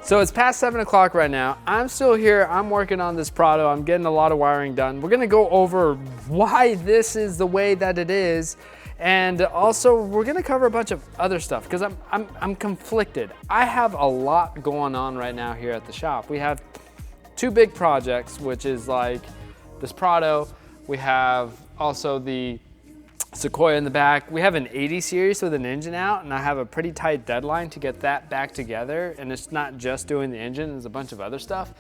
So it's past 7 o'clock right now. I'm still here, I'm working on this Prado. I'm getting a lot of wiring done. We're gonna go over why this is the way that it is. And also we're gonna cover a bunch of other stuff because I'm conflicted. I have a lot going on right now here at the shop. We have 2 big projects, which is like this Prado. We have also the Sequoia in the back. We have an 80 series with an engine out, and I have a pretty tight deadline to get that back together. And it's not just doing the engine, there's a bunch of other stuff.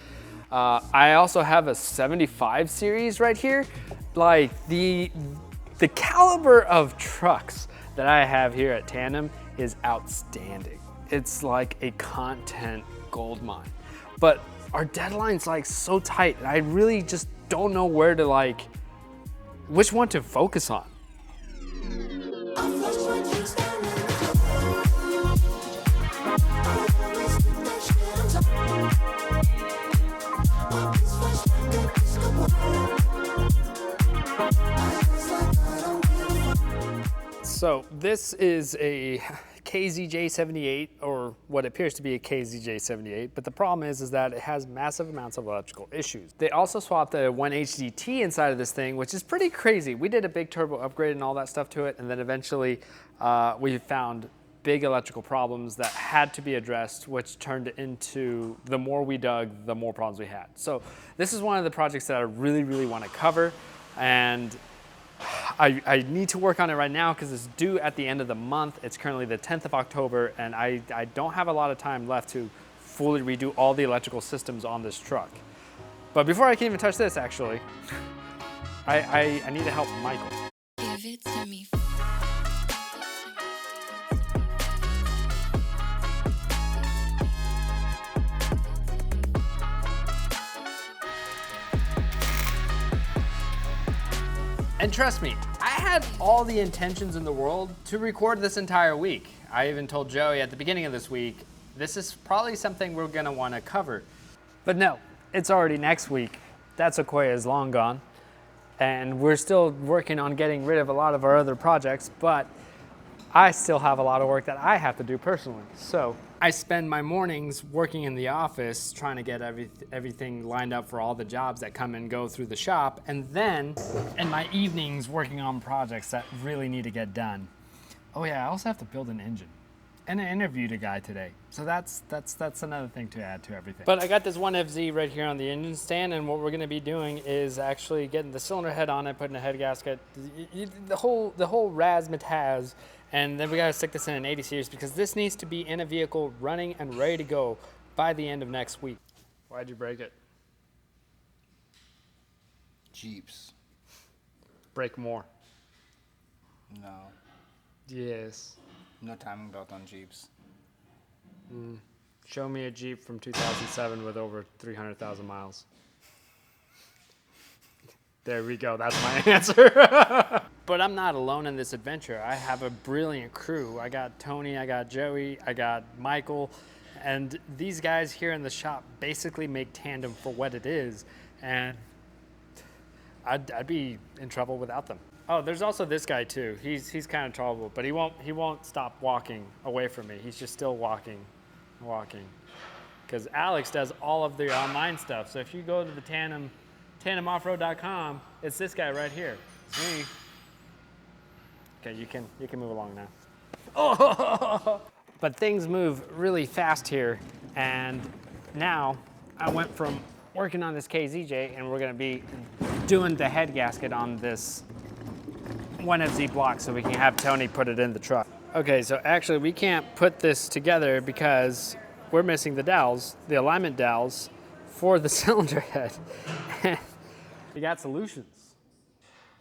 I also have a 75 series right here. Like the caliber of trucks that I have here at Tandem is outstanding. It's like a content gold mine. But our deadline's like so tight, and I really just don't know where to like, which one to focus on. So this is a KZJ78, or what appears to be a KZJ78, but the problem is that it has massive amounts of electrical issues. They also swapped the 1HDT inside of this thing, which is pretty crazy. We did a big turbo upgrade and all that stuff to it, and then eventually we found big electrical problems that had to be addressed, which turned into, the more we dug, the more problems we had. So this is one of the projects that I really, really want to cover, and I need to work on it right now because it's due at the end of the month. It's currently the 10th of October, and I don't have a lot of time left to fully redo all the electrical systems on this truck. But before I can even touch this, actually, I need to help Michael. Give it to me. And trust me, I had all the intentions in the world to record this entire week. I even told Joey at the beginning of this week, this is probably something we're gonna wanna cover. But no, it's already next week. That Sequoia is long gone. And we're still working on getting rid of a lot of our other projects, but I still have a lot of work that I have to do personally. So I spend my mornings working in the office trying to get everything lined up for all the jobs that come and go through the shop, and then in my evenings working on projects that really need to get done. Oh yeah, I also have to build an engine. And I interviewed a guy today. So that's another thing to add to everything. But I got this 1FZ right here on the engine stand, and what we're gonna be doing is actually getting the cylinder head on it, putting a head gasket, the whole razzmatazz. And then we gotta stick this in an 80 series because this needs to be in a vehicle running and ready to go by the end of next week. Why'd you break it? Jeeps. Break more. No. Yes. No timing belt on Jeeps. Show me a Jeep from 2007 with over 300,000 miles. There we go, that's my answer. But I'm not alone in this adventure. I have a brilliant crew. I got Tony, I got Joey, I got Michael, and these guys here in the shop basically make Tandem for what it is, and I'd be in trouble without them. Oh, there's also this guy too. He's kind of trouble, but he won't stop walking away from me. He's just still walking. Because Alex does all of the online stuff. So if you go to the tandemoffroad.com, it's this guy right here. It's me. Okay, you can move along now. Oh! But things move really fast here, and now I went from working on this KZJ, and we're gonna be doing the head gasket on this 1FZ block so we can have Tony put it in the truck. Okay, so actually we can't put this together because we're missing the dowels, the alignment dowels for the cylinder head. We got solutions.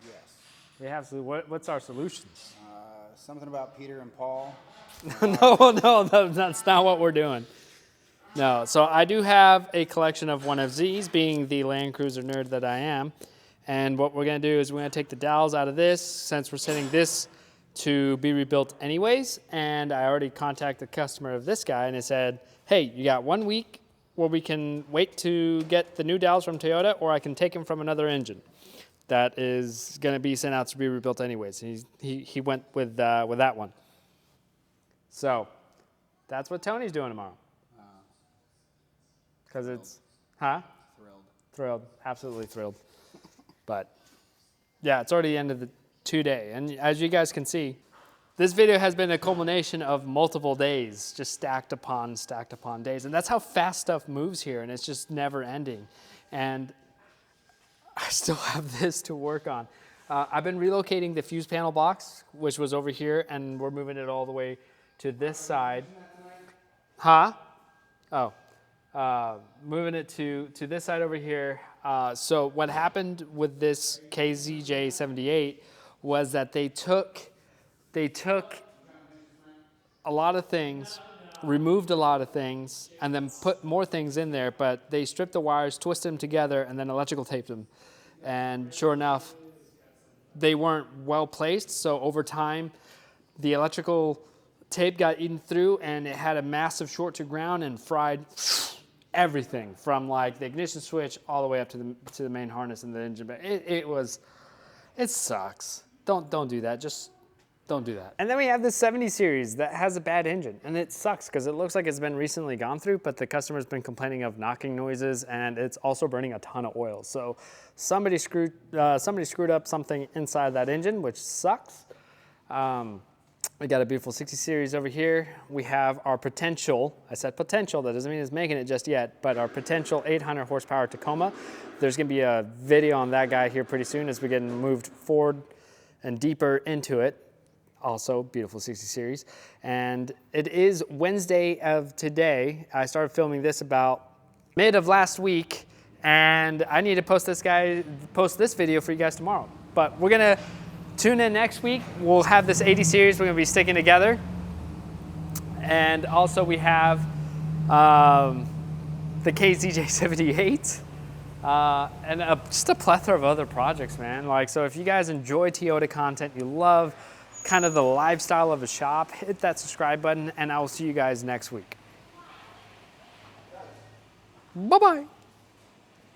Yes. We have, what's our solutions? Something about Peter and Paul. No, that's not what we're doing. No, so I do have a collection of 1FZs, being the Land Cruiser nerd that I am. And what we're gonna do is we're gonna take the dowels out of this, since we're sending this to be rebuilt anyways. And I already contacted the customer of this guy, and he said, hey, you got 1 week where we can wait to get the new dowels from Toyota, or I can take them from another engine that is gonna be sent out to be rebuilt anyways. He went with that one. So that's what Tony's doing tomorrow. because it's, huh? Thrilled. Thrilled, absolutely thrilled. But yeah, it's already the end of the 2-day. And as you guys can see, this video has been a culmination of multiple days, just stacked upon days. And that's how fast stuff moves here, and it's just never ending. And I still have this to work on. I've been relocating the fuse panel box, which was over here, and we're moving it all the way to this side. Huh? Oh. Moving it to this side over here. So what happened with this KZJ78 was that they took a lot of things, removed a lot of things, and then put more things in there, but they stripped the wires, twisted them together, and then electrical taped them. And sure enough, they weren't well placed, so over time, the electrical tape got eaten through, and it had a massive short to ground and fried everything from like the ignition switch all the way up to the main harness and the engine bay. It sucks. Don't do that. Just don't do that. And then we have the 70 series that has a bad engine, and it sucks because it looks like it's been recently gone through, but the customer's been complaining of knocking noises, and it's also burning a ton of oil. So somebody screwed up something inside that engine, which sucks. We got a beautiful 60 series over here. We have our potential, I said potential, that doesn't mean it's making it just yet, but our potential 800 horsepower Tacoma. There's gonna be a video on that guy here pretty soon as we get moved forward and deeper into it. Also, beautiful 60 series. And it is Wednesday of today. I started filming this about mid of last week, and I need to post this video for you guys tomorrow. But we're gonna tune in next week. We'll have this 80 series. We're gonna be sticking together. And also we have the KZJ78 and just a plethora of other projects, man. Like, so if you guys enjoy Toyota content, you love kind of the lifestyle of a shop, hit that subscribe button, and I will see you guys next week. Bye-bye.